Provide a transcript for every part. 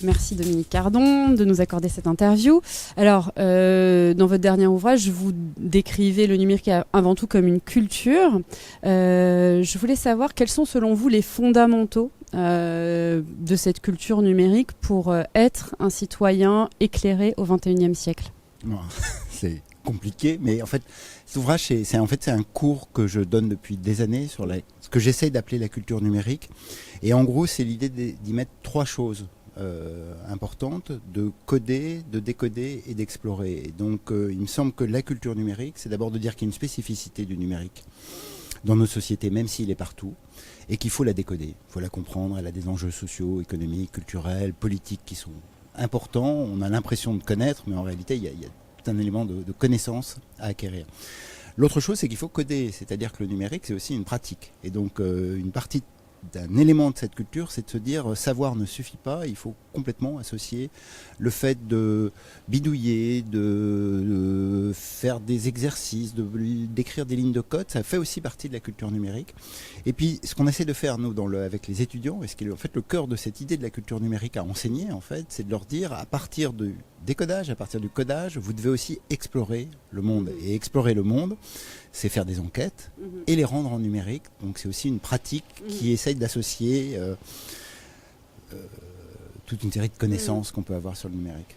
Merci Dominique Cardon de nous accorder cette interview. Alors, dans votre dernier ouvrage, vous décrivez le numérique avant tout comme une culture. Je voulais savoir quels sont selon vous les fondamentaux de cette culture numérique pour être un citoyen éclairé au XXIe siècle. Bon, c'est compliqué, mais en fait, cet ouvrage, c'est un cours que je donne depuis des années sur ce que j'essaye d'appeler la culture numérique. Et en gros, c'est l'idée d'y mettre trois choses importantes, de coder, de décoder et d'explorer. Et donc, il me semble que la culture numérique, c'est d'abord de dire qu'il y a une spécificité du numérique dans nos sociétés, même s'il est partout, et qu'il faut la décoder, il faut la comprendre. Elle a des enjeux sociaux, économiques, culturels, politiques qui sont importants. On a l'impression de connaître, mais en réalité, il y a tout un élément de connaissance à acquérir. L'autre chose, c'est qu'il faut coder, c'est-à-dire que le numérique, c'est aussi une pratique. Et donc, une partie d'un élément de cette culture, c'est de se dire savoir ne suffit pas, il faut complètement associer le fait de bidouiller, de faire des exercices, d'écrire des lignes de code, ça fait aussi partie de la culture numérique. Et puis ce qu'on essaie de faire nous avec les étudiants, et ce qui est en fait le cœur de cette idée de la culture numérique à enseigner en fait, c'est de leur dire à partir du décodage, à partir du codage, vous devez aussi explorer le monde. Et explorer le monde, c'est faire des enquêtes et les rendre en numérique. Donc c'est aussi une pratique qui essaye d'associer toute une série de connaissances qu'on peut avoir sur le numérique.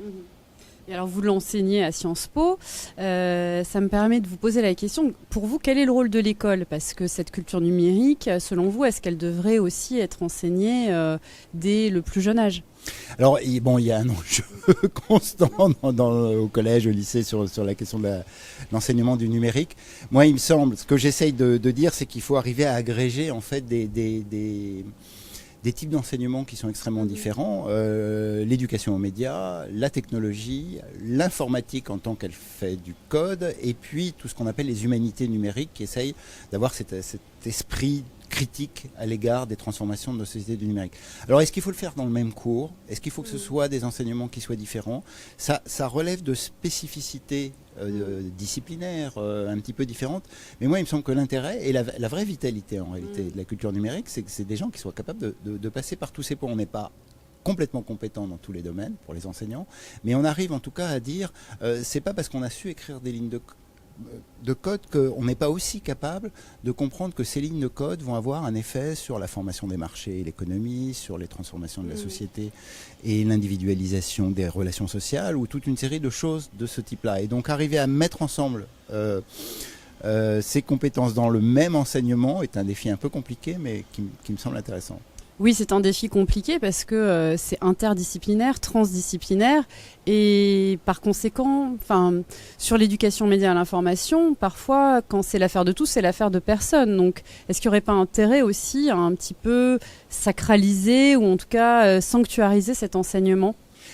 Et alors vous l'enseignez à Sciences Po, ça me permet de vous poser la question, pour vous, quel est le rôle de l'école ? Parce que cette culture numérique, selon vous, est-ce qu'elle devrait aussi être enseignée dès le plus jeune âge ? Alors, il y a un enjeu constant au collège, au lycée, sur la question de l'enseignement du numérique. Moi, il me semble, ce que j'essaye de dire, c'est qu'il faut arriver à agréger en fait des types d'enseignements qui sont extrêmement différents. L'éducation aux médias, la technologie, l'informatique en tant qu'elle fait du code, et puis tout ce qu'on appelle les humanités numériques qui essayent d'avoir cet esprit critique à l'égard des transformations de nos sociétés du numérique. Alors, est-ce qu'il faut le faire dans le même cours ? Est-ce qu'il faut que ce soit des enseignements qui soient différents ? Ça relève de spécificités disciplinaires un petit peu différentes. Mais moi, il me semble que l'intérêt et la vraie vitalité, en réalité, de la culture numérique, c'est que c'est des gens qui soient capables de passer par tous ces points. On n'est pas complètement compétent dans tous les domaines pour les enseignants, mais on arrive en tout cas à dire c'est pas parce qu'on a su écrire des lignes de code qu'on n'est pas aussi capable de comprendre que ces lignes de code vont avoir un effet sur la formation des marchés et l'économie, sur les transformations de la société et l'individualisation des relations sociales ou toute une série de choses de ce type-là. Et donc arriver à mettre ensemble ces compétences dans le même enseignement est un défi un peu compliqué mais qui me semble intéressant. Oui, c'est un défi compliqué parce que c'est interdisciplinaire, transdisciplinaire et par conséquent, sur l'éducation média à l'information, parfois quand c'est l'affaire de tous, c'est l'affaire de personne. Donc, est-ce qu'il n'y aurait pas intérêt aussi à un petit peu sacraliser ou en tout cas sanctuariser cet enseignement ?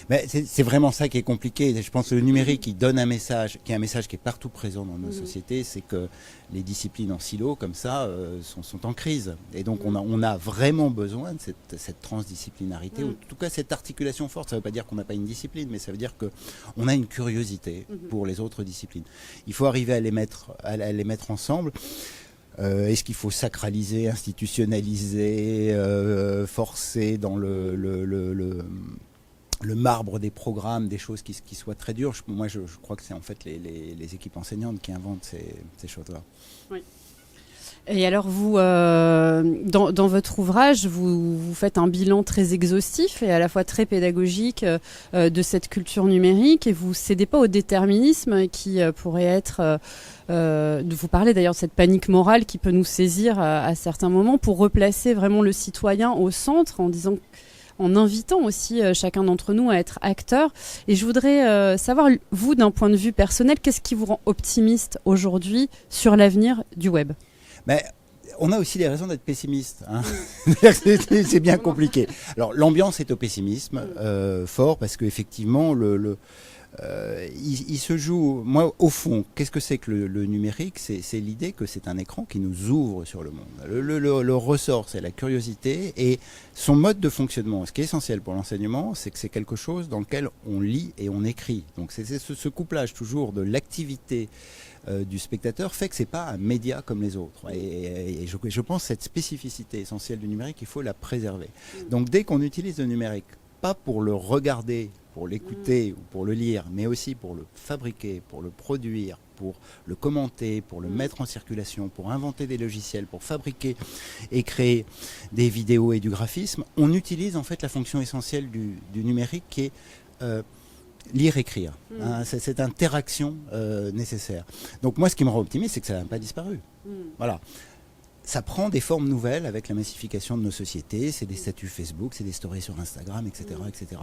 Mais c'est vraiment ça qui est compliqué. Je pense que le numérique, il donne un message, qui est un message qui est partout présent dans nos sociétés, c'est que les disciplines en silo, comme ça, sont en crise. Et donc, on a vraiment besoin de cette transdisciplinarité, ou en tout cas cette articulation forte. Ça ne veut pas dire qu'on n'a pas une discipline, mais ça veut dire qu'on a une curiosité pour les autres disciplines. Il faut arriver à les mettre ensemble. Est-ce qu'il faut sacraliser, institutionnaliser, forcer dans le marbre des programmes, des choses qui soient très dures. Moi, je crois que c'est en fait les équipes enseignantes qui inventent ces choses-là. Oui. Et alors, vous, dans votre ouvrage, vous faites un bilan très exhaustif et à la fois très pédagogique de cette culture numérique et vous ne cédez pas au déterminisme qui pourrait être... vous parlez d'ailleurs de cette panique morale qui peut nous saisir à certains moments pour replacer vraiment le citoyen au centre en invitant aussi chacun d'entre nous à être acteur. Et je voudrais savoir, vous, d'un point de vue personnel, qu'est-ce qui vous rend optimiste aujourd'hui sur l'avenir du web ? Mais on a aussi des raisons d'être pessimiste. C'est bien compliqué. Alors, l'ambiance est au pessimisme fort parce qu'effectivement, il se joue... Moi, au fond, qu'est-ce que c'est que le numérique ? C'est l'idée que c'est un écran qui nous ouvre sur le monde. Le ressort, c'est la curiosité et son mode de fonctionnement. Ce qui est essentiel pour l'enseignement, c'est que c'est quelque chose dans lequel on lit et on écrit. Donc, c'est ce couplage toujours de l'activité du spectateur fait que c'est pas un média comme les autres. Et je pense que cette spécificité essentielle du numérique, il faut la préserver. Donc, dès qu'on utilise le numérique pas pour le regarder, pour l'écouter ou pour le lire, mais aussi pour le fabriquer, pour le produire, pour le commenter, pour le mettre en circulation, pour inventer des logiciels, pour fabriquer et créer des vidéos et du graphisme, on utilise en fait la fonction essentielle du numérique qui est lire-écrire. Hein, c'est cette interaction nécessaire. Donc moi, ce qui me rend optimiste, c'est que ça n'a pas disparu. Voilà. Ça prend des formes nouvelles avec la massification de nos sociétés, c'est des statuts Facebook, c'est des stories sur Instagram, etc. etc.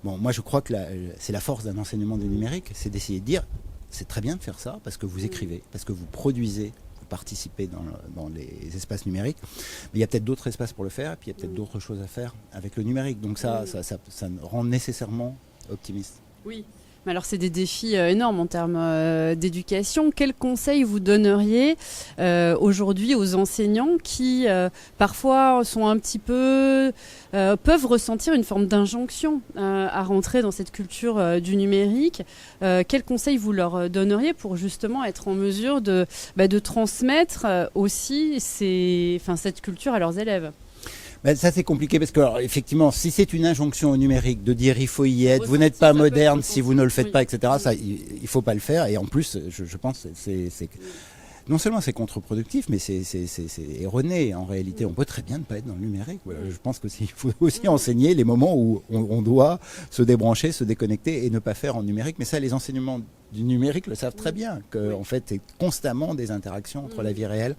Bon, moi je crois que c'est la force d'un enseignement du numérique, c'est d'essayer de dire, c'est très bien de faire ça, parce que vous écrivez, parce que vous produisez, vous participez dans les espaces numériques, mais il y a peut-être d'autres espaces pour le faire, et puis il y a peut-être d'autres choses à faire avec le numérique, donc ça rend nécessairement optimiste. Oui. Mais alors c'est des défis énormes en termes d'éducation. Quels conseils vous donneriez aujourd'hui aux enseignants qui parfois sont un petit peu peuvent ressentir une forme d'injonction à rentrer dans cette culture du numérique? Quels conseils vous leur donneriez pour justement être en mesure de transmettre aussi cette culture à leurs élèves? Ben, ça c'est compliqué parce que alors, effectivement, si c'est une injonction au numérique de dire il faut y être, vous n'êtes pas moderne si vous ne le faites pas, etc. Ça, il faut pas le faire. Et en plus, je pense, c'est non seulement c'est contre-productif, mais c'est erroné. En réalité, on peut très bien ne pas être dans le numérique. Voilà. Je pense qu'il faut aussi enseigner les moments où on doit se débrancher, se déconnecter et ne pas faire en numérique. Mais ça, les enseignements du numérique le savent très bien, que en fait, c'est constamment des interactions entre la vie réelle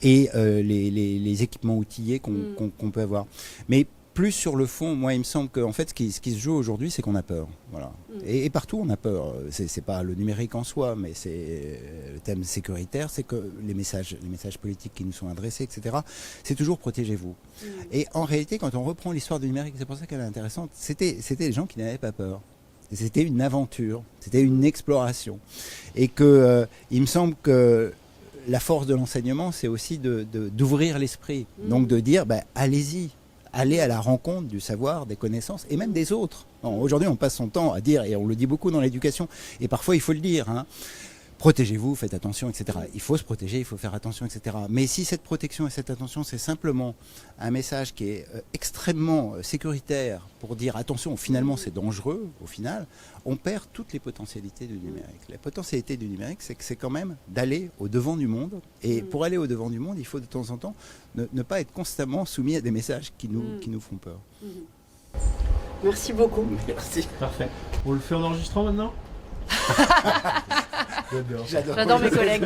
et les équipements outillés qu'on peut avoir. Mais plus sur le fond, moi, il me semble qu'en fait, ce qui se joue aujourd'hui, c'est qu'on a peur. Voilà. Et partout, on a peur. C'est pas le numérique en soi, mais c'est le thème sécuritaire, c'est que les messages politiques qui nous sont adressés, etc., c'est toujours protégez-vous. Et en réalité, quand on reprend l'histoire du numérique, c'est pour ça qu'elle est intéressante, c'était des gens qui n'avaient pas peur. C'était une aventure, c'était une exploration. Et que il me semble que la force de l'enseignement, c'est aussi d'ouvrir l'esprit. Donc de dire, allez-y, allez à la rencontre du savoir, des connaissances et même des autres. Aujourd'hui, on passe son temps à dire, et on le dit beaucoup dans l'éducation, et parfois il faut le dire, hein, protégez-vous, faites attention, etc. Il faut se protéger, il faut faire attention, etc. Mais si cette protection et cette attention, c'est simplement un message qui est extrêmement sécuritaire pour dire attention, finalement c'est dangereux, au final, on perd toutes les potentialités du numérique. La potentialité du numérique, c'est que c'est quand même d'aller au-devant du monde. Et pour aller au-devant du monde, il faut de temps en temps ne pas être constamment soumis à des messages qui nous font peur. Merci beaucoup. Merci. Parfait. On le fait en enregistrant maintenant? J'adore mes collègues.